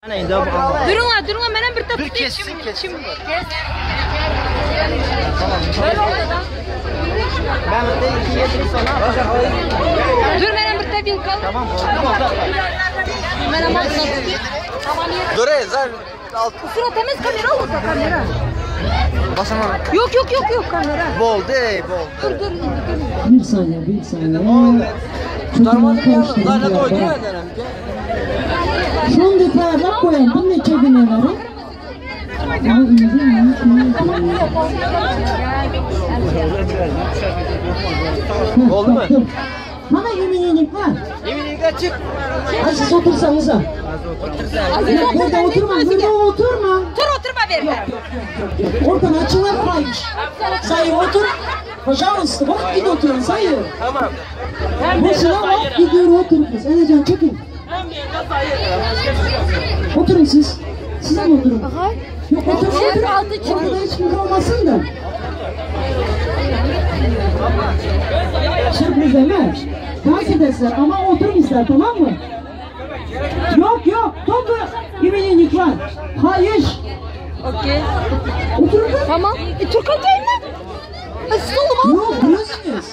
Durun bana bir tap. Dur kessin. Ben de 2-7 sonra. Dur bana bir tap kal. Tamam. Dur zar. Sıra temiz kamera olursa kamera. Basama. Yok kamera. Bol. Dur. Bir saniye. Tutarmadım ya. Zaten doydu ya derim ki. Son defa bak koyun. Bu ne çevineleri? Oldu mu? Bana yeminlik var. Yemin açık. Hadi siz otursanıza. Burada oturma. Oturma ver. Oradan açılar kaymış. Sayı otur. Pожалуйста, bak git oturun sayı. Tamam. Boşuna bak gidiyor oturun kız. Enecan çekin. Oturun siz. Siz mi oturun? Yok oturun. Ortada hiç kimse olmasın da. Sürpriz demez. Dans edersler ama oturun ister, tamam mı? Yok. Topu yeminlik var. Hayır. Okey. Oturun da. Tamam. Türkan değil mi? Stolum Yok biliyorsunuz.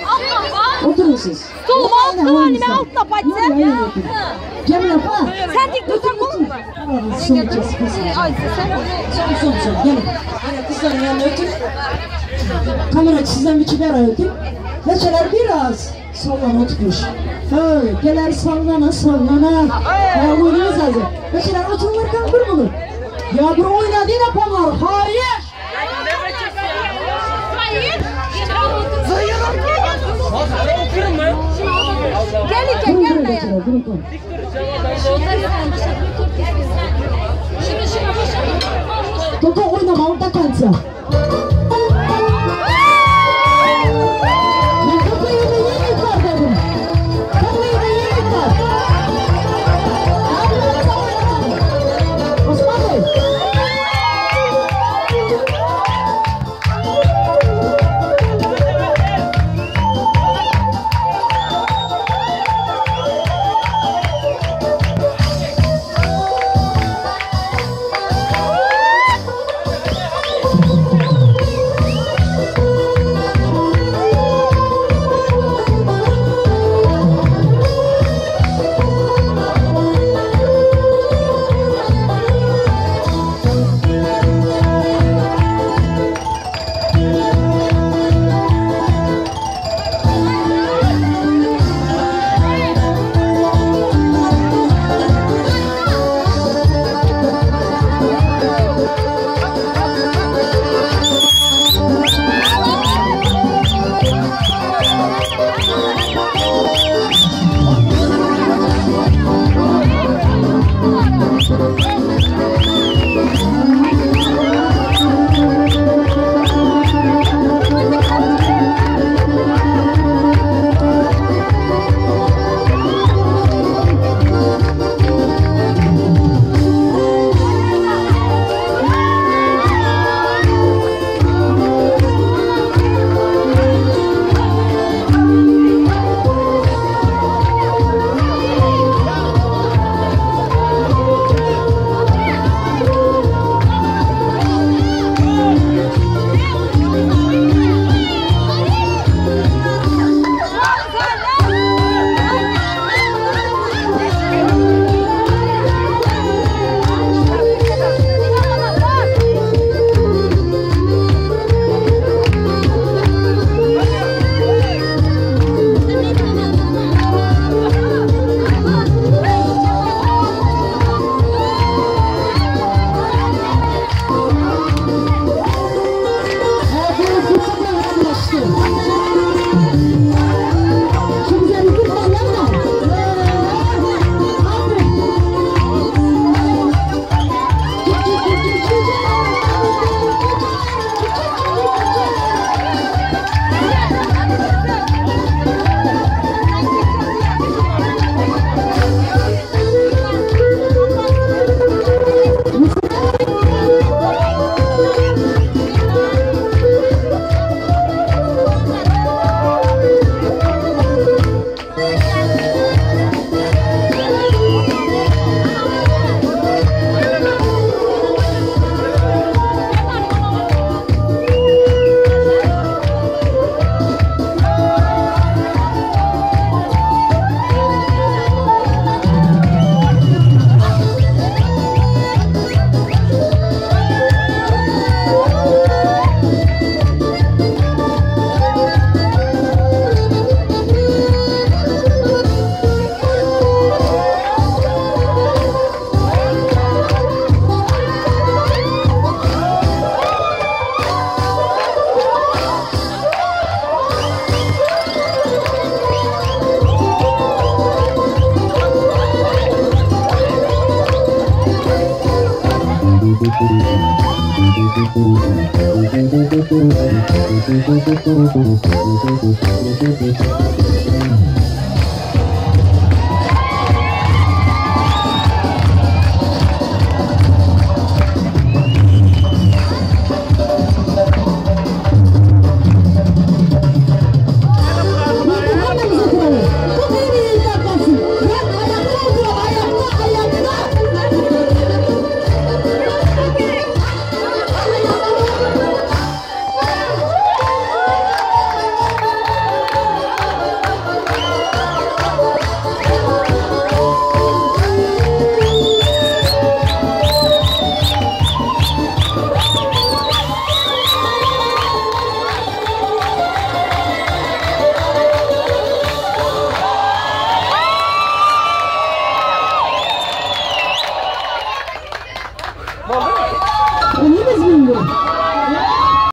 altına. Oturun siz. Stolum altına altına patse. Cemil Apa. Sen dik dursan olur mu? Ay sen. Son. Gelin. Hani kızların yanına ötür. Kamera sizden bir çıkar ötür. Leçeler biraz sallana tutmuş. Geler sallana. Oyunumuz hazır. Leçeler otururken vurmalı. Ya bu oynadı yapanlar. Hayır. Gelme. Durun. Toto oynama orada kalsa.